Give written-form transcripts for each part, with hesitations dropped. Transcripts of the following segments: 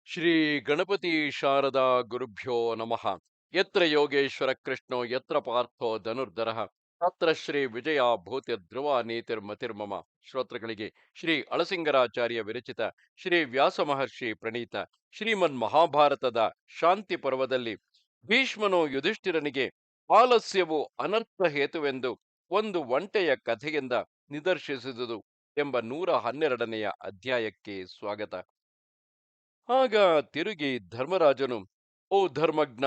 ಶ್ರೀ ಗಣಪತಿ ಶಾರದಾ ಗುರುಭ್ಯೋ ನಮಃ. ಯತ್ರ ಯೋಗೇಶ್ವರ ಕೃಷ್ಣೋ ಯತ್ರ ಪಾರ್ಥೋ ಧನುರ್ಧರಃ ತತ್ರ ಶ್ರೀ ವಿಜಯ ಭೂತಿ ಧ್ರುವ ನೀತಿರ್ಮತಿರ್ಮಮ. ಶ್ರೋತೃಗಳಿಗೆ ಶ್ರೀ ಅಳಸಿಂಗರಾಚಾರ್ಯ ವಿರಚಿತ ಶ್ರೀ ವ್ಯಾಸ ಮಹರ್ಷಿ ಪ್ರಣೀತ ಶ್ರೀಮನ್ ಮಹಾಭಾರತದ ಶಾಂತಿ ಪರ್ವದಲ್ಲಿ ಭೀಷ್ಮನು ಯುಧಿಷ್ಠಿರನಿಗೆ ಆಲಸ್ಯವು ಅನರ್ಥ ಹೇತುವೆಂದು ಒಂದು ಒಂಟೆಯ ಕಥೆಯಿಂದ ನಿದರ್ಶಿಸಿದುದು ಎಂಬ 112ನೆಯ ಅಧ್ಯಾಯಕ್ಕೆ ಸ್ವಾಗತ. ಆಗ ತಿರುಗಿ ಧರ್ಮರಾಜನು, ಓ ಧರ್ಮಜ್ಞ,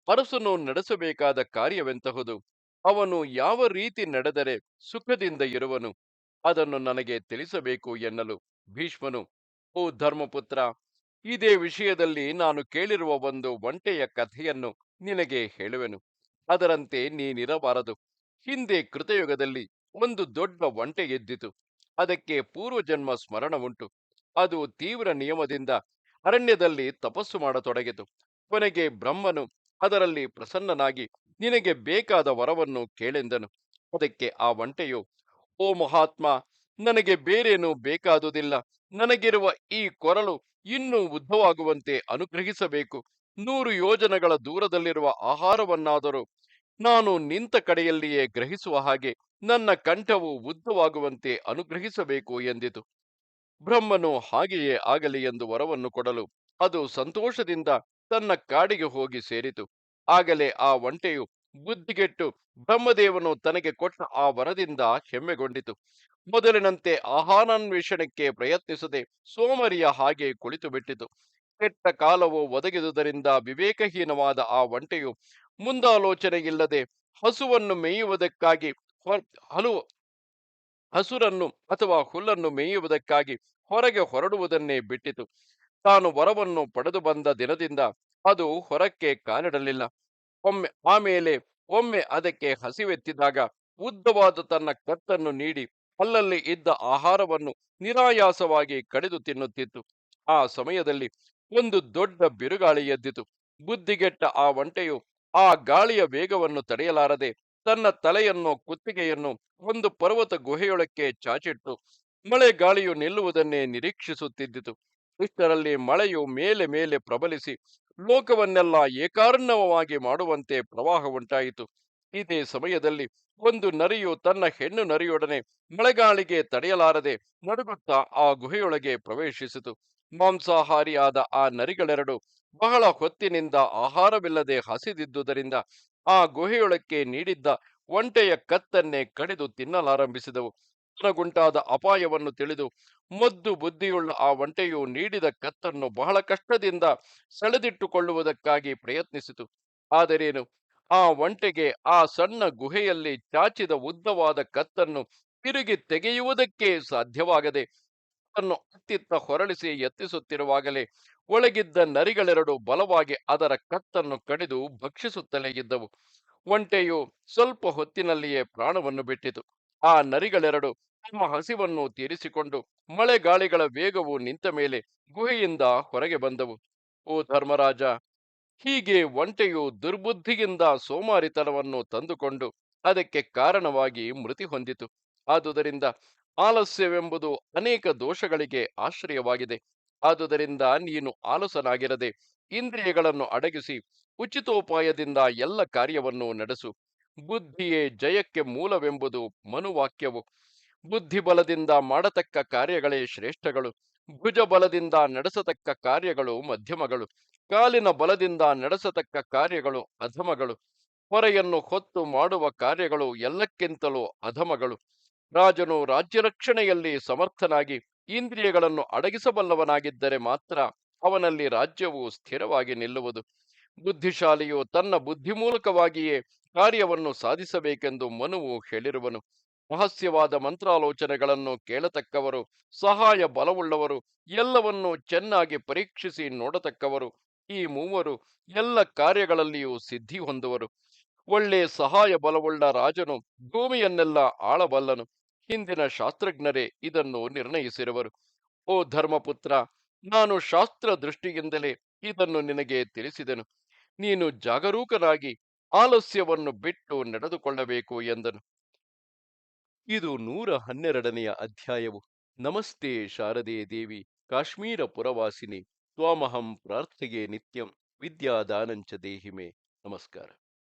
ಅರಸನು ನಡೆಸಬೇಕಾದ ಕಾರ್ಯವೆಂತಹುದು? ಅವನು ಯಾವ ರೀತಿ ನಡೆದರೆ ಸುಖದಿಂದ ಇರುವನು? ಅದನ್ನು ನನಗೆ ತಿಳಿಸಬೇಕು ಎನ್ನಲು ಭೀಷ್ಮನು, ಓ ಧರ್ಮಪುತ್ರ, ಇದೇ ವಿಷಯದಲ್ಲಿ ನಾನು ಕೇಳಿರುವ ಒಂದು ಒಂಟೆಯ ಕಥೆಯನ್ನು ನಿನಗೆ ಹೇಳುವೆನು. ಅದರಂತೆ ನೀನಿರಬಾರದು. ಹಿಂದೆ ಕೃತಯುಗದಲ್ಲಿ ಒಂದು ದೊಡ್ಡ ಒಂಟೆ ಎದ್ದಿತು. ಅದಕ್ಕೆ ಪೂರ್ವಜನ್ಮ ಸ್ಮರಣ ಉಂಟು. ಅದು ತೀವ್ರ ನಿಯಮದಿಂದ ಅರಣ್ಯದಲ್ಲಿ ತಪಸ್ಸು ಮಾಡತೊಡಗಿತು. ಕೊನೆಗೆ ಬ್ರಹ್ಮನು ಅದರಲ್ಲಿ ಪ್ರಸನ್ನನಾಗಿ ನಿನಗೆ ಬೇಕಾದ ವರವನ್ನು ಕೇಳೆಂದನು. ಅದಕ್ಕೆ ಆ ಒಂಟೆಯು, ಓ ಮಹಾತ್ಮ, ನನಗೆ ಬೇರೇನೂ ಬೇಕಾದುದಿಲ್ಲ. ನನಗಿರುವ ಈ ಕೊರಳು ಇನ್ನೂ ಉದ್ದವಾಗುವಂತೆ ಅನುಗ್ರಹಿಸಬೇಕು. 100 ಯೋಜನಗಳ ದೂರದಲ್ಲಿರುವ ಆಹಾರವನ್ನಾದರೂ ನಾನು ನಿಂತ ಕಡೆಯಲ್ಲಿಯೇ ಗ್ರಹಿಸುವ ಹಾಗೆ ನನ್ನ ಕಂಠವು ಉದ್ದವಾಗುವಂತೆ ಅನುಗ್ರಹಿಸಬೇಕು ಎಂದಿತು. ಬ್ರಹ್ಮನು ಹಾಗೆಯೇ ಆಗಲಿ ಎಂದು ವರವನ್ನು ಕೊಡಲು ಅದು ಸಂತೋಷದಿಂದ ತನ್ನ ಕಾಡಿಗೆ ಹೋಗಿ ಸೇರಿತು. ಆಗಲೇ ಆ ಒಂಟೆಯು ಬುದ್ಧಿಗೆಟ್ಟು ಬ್ರಹ್ಮದೇವನು ತನಗೆ ಕೊಟ್ಟ ಆ ವರದಿಂದ ಹೆಮ್ಮೆಗೊಂಡಿತು. ಮೊದಲಿನಂತೆ ಆಹಾರಾನ್ವೇಷಣಕ್ಕೆ ಪ್ರಯತ್ನಿಸದೆ ಸೋಮರಿಯ ಹಾಗೆ ಕುಳಿತು ಬಿಟ್ಟಿತು. ಕೆಟ್ಟ ಕಾಲವು ಒದಗಿದುದರಿಂದ ವಿವೇಕಹೀನವಾದ ಆ ಒಂಟೆಯು ಮುಂದಾಲೋಚನೆ ಇಲ್ಲದೆ ಹಸುವನ್ನು ಮೇಯುವುದಕ್ಕಾಗಿ ಹೊ- ಹಲು ಹಸುರನ್ನು ಅಥವಾ ಹುಲ್ಲನ್ನು ಮೇಯುವುದಕ್ಕಾಗಿ ಹೊರಗೆ ಹೊರಡುವುದನ್ನೇ ಬಿಟ್ಟಿತು. ತಾನು ವರವನ್ನು ಪಡೆದು ಬಂದ ದಿನದಿಂದ ಅದು ಹೊರಕ್ಕೆ ಕಾಲಿಡಲಿಲ್ಲ. ಆಮೇಲೆ ಒಮ್ಮೆ ಅದಕ್ಕೆ ಹಸಿವೆತ್ತಿದಾಗ ಉದ್ದವಾದ ತನ್ನ ಕತ್ತನ್ನು ನೀಡಿ ಅಲ್ಲಲ್ಲಿ ಇದ್ದ ಆಹಾರವನ್ನು ನಿರಾಯಾಸವಾಗಿ ಕಡಿದು ತಿನ್ನುತ್ತಿತ್ತು. ಆ ಸಮಯದಲ್ಲಿ ಒಂದು ದೊಡ್ಡ ಬಿರುಗಾಳಿ ಎದ್ದಿತು. ಬುದ್ಧಿಗೆಟ್ಟ ಆ ಒಂಟೆಯು ಆ ಗಾಳಿಯ ವೇಗವನ್ನು ತಡೆಯಲಾರದೆ ತನ್ನ ತಲೆಯನ್ನು ಕುತ್ತಿಗೆಯನ್ನು ಒಂದು ಪರ್ವತ ಗುಹೆಯೊಳಕ್ಕೆ ಚಾಚಿಟ್ಟು ಮಳೆ ಗಾಳಿಯು ನಿಲ್ಲುವುದನ್ನೇ ನಿರೀಕ್ಷಿಸುತ್ತಿದ್ದಿತು. ಇಷ್ಟರಲ್ಲಿ ಮಳೆಯು ಮೇಲೆ ಮೇಲೆ ಪ್ರಬಲಿಸಿ ಲೋಕವನ್ನೆಲ್ಲ ಏಕಾರ್ಣವವಾಗಿ ಮಾಡುವಂತೆ ಪ್ರವಾಹ ಉಂಟಾಯಿತು. ಇದೇ ಸಮಯದಲ್ಲಿ ಒಂದು ನರಿಯು ತನ್ನ ಹೆಣ್ಣು ನರಿಯೊಡನೆ ಮಳೆಗಾಳಿಗೆ ತಡೆಯಲಾರದೆ ನಡುಗುತ್ತಾ ಆ ಗುಹೆಯೊಳಗೆ ಪ್ರವೇಶಿಸಿತು. ಮಾಂಸಾಹಾರಿಯಾದ ಆ ನರಿಗಳೆರಡು ಬಹಳ ಹೊತ್ತಿನಿಂದ ಆಹಾರವಿಲ್ಲದೆ ಹಸಿದಿದ್ದುದರಿಂದ ಆ ಗುಹೆಯೊಳಕ್ಕೆ ನೀಡಿದ್ದ ಒಂಟೆಯ ಕತ್ತನ್ನೇ ಕಡಿದು ತಿನ್ನಲಾರಂಭಿಸಿದವು. ತನಗುಂಟಾದ ಅಪಾಯವನ್ನು ತಿಳಿದು ಮೊದ್ದು ಬುದ್ಧಿಯುಳ್ಳ ಆ ಒಂಟೆಯು ನೀಡಿದ ಕತ್ತನ್ನು ಬಹಳ ಕಷ್ಟದಿಂದ ಸೆಳೆದಿಟ್ಟುಕೊಳ್ಳುವುದಕ್ಕಾಗಿ ಪ್ರಯತ್ನಿಸಿತು. ಆದರೇನು, ಆ ಒಂಟೆಗೆ ಆ ಸಣ್ಣ ಗುಹೆಯಲ್ಲಿ ಚಾಚಿದ ಉದ್ದವಾದ ಕತ್ತನ್ನು ತಿರುಗಿ ತೆಗೆಯುವುದಕ್ಕೆ ಸಾಧ್ಯವಾಗದೆ ಅದನ್ನು ಅತ್ತಿತ್ತ ಹೊರಳಿಸಿ ಎತ್ತಿಸುತ್ತಿರುವಾಗಲೇ ಒಳಗಿದ್ದ ನರಿಗಳೆರಡು ಬಲವಾಗಿ ಅದರ ಕತ್ತನ್ನು ಕಡಿದು ಭಕ್ಷಿಸುತ್ತಲೇ ಇದ್ದವು. ಒಂಟೆಯು ಸ್ವಲ್ಪ ಹೊತ್ತಿನಲ್ಲಿಯೇ ಪ್ರಾಣವನ್ನು ಬಿಟ್ಟಿತು. ಆ ನರಿಗಳೆರಡು ತಮ್ಮ ಹಸಿವನ್ನು ತೀರಿಸಿಕೊಂಡು ಮಳೆಗಾಳಿಗಳ ವೇಗವು ನಿಂತ ಮೇಲೆ ಗುಹೆಯಿಂದ ಹೊರಗೆ ಬಂದವು. ಓ ಧರ್ಮರಾಜ, ಹೀಗೆ ಒಂಟೆಯು ದುರ್ಬುದ್ಧಿಯಿಂದ ಸೋಮಾರಿತನವನ್ನು ತಂದುಕೊಂಡು ಅದಕ್ಕೆ ಕಾರಣವಾಗಿ ಮೃತಿ ಹೊಂದಿತು. ಆದುದರಿಂದ ಆಲಸ್ಯವೆಂಬುದು ಅನೇಕ ದೋಷಗಳಿಗೆ ಆಶ್ರಯವಾಗಿದೆ. ಆದುದರಿಂದ ನೀನು ಆಲಸನಾಗಿರದೆ ಇಂದ್ರಿಯಗಳನ್ನು ಅಡಗಿಸಿ ಉಚಿತೋಪಾಯದಿಂದ ಎಲ್ಲ ಕಾರ್ಯವನ್ನು ನಡೆಸು. ಬುದ್ಧಿಯೇ ಜಯಕ್ಕೆ ಮೂಲವೆಂಬುದು ಮನುವಾಕ್ಯವು. ಬುದ್ಧಿಬಲದಿಂದ ಮಾಡತಕ್ಕ ಕಾರ್ಯಗಳೇ ಶ್ರೇಷ್ಠಗಳು. ಭುಜಬಲದಿಂದ ನಡೆಸತಕ್ಕ ಕಾರ್ಯಗಳು ಮಧ್ಯಮಗಳು. ಕಾಲಿನ ಬಲದಿಂದ ನಡೆಸತಕ್ಕ ಕಾರ್ಯಗಳು ಅಧಮಗಳು. ಹೊರೆಯನ್ನು ಹೊತ್ತು ಮಾಡುವ ಕಾರ್ಯಗಳು ಎಲ್ಲಕ್ಕಿಂತಲೂ ಅಧಮಗಳು. ರಾಜನು ರಾಜ್ಯ ರಕ್ಷಣೆಯಲ್ಲಿ ಸಮರ್ಥನಾಗಿ ಇಂದ್ರಿಯಗಳನ್ನು ಅಡಗಿಸಬಲ್ಲವನಾಗಿದ್ದರೆ ಮಾತ್ರ ಅವನಲ್ಲಿ ರಾಜ್ಯವು ಸ್ಥಿರವಾಗಿ ನಿಲ್ಲುವುದು. ಬುದ್ಧಿಶಾಲಿಯು ತನ್ನ ಬುದ್ಧಿ ಮೂಲಕವಾಗಿಯೇ ಕಾರ್ಯವನ್ನು ಸಾಧಿಸಬೇಕೆಂದು ಮನುವು ಹೇಳಿರುವನು. ರಹಸ್ಯವಾದ ಮಂತ್ರಾಲೋಚನೆಗಳನ್ನು ಕೇಳತಕ್ಕವರು, ಸಹಾಯ ಬಲವುಳ್ಳವರು, ಎಲ್ಲವನ್ನೂ ಚೆನ್ನಾಗಿ ಪರೀಕ್ಷಿಸಿ ನೋಡತಕ್ಕವರು, ಈ ಮೂವರು ಎಲ್ಲ ಕಾರ್ಯಗಳಲ್ಲಿಯೂ ಸಿದ್ಧಿ ಹೊಂದುವರು. ಒಳ್ಳೆ ಸಹಾಯ ಬಲವುಳ್ಳ ರಾಜನು ಭೂಮಿಯನ್ನೆಲ್ಲ ಆಳಬಲ್ಲನು. ಹಿಂದಿನ ಶಾಸ್ತ್ರಜ್ಞರೇ ಇದನ್ನು ನಿರ್ಣಯಿಸಿರುವರು. ಓ ಧರ್ಮಪುತ್ರ, ನಾನು ಶಾಸ್ತ್ರ ದೃಷ್ಟಿಯಿಂದಲೇ ಇದನ್ನು ನಿನಗೆ ತಿಳಿಸಿದೆನು. ನೀನು ಜಾಗರೂಕನಾಗಿ ಆಲಸ್ಯವನ್ನು ಬಿಟ್ಟು ನಡೆದುಕೊಳ್ಳಬೇಕು ಎಂದನು. ಇದು 112ನೆಯ ಅಧ್ಯಾಯವು. ನಮಸ್ತೆ ಶಾರದೆ ದೇವಿ, ಕಾಶ್ಮೀರ ಪುರವಾಸಿನಿ. ತ್ವಾಮಹಂ ಪ್ರಾರ್ಥೆಯೇ ನಿತ್ಯಂ ವಿದ್ಯಾದಾನಂಚ ದೇಹಿ ಮೇ. ನಮಸ್ಕಾರ.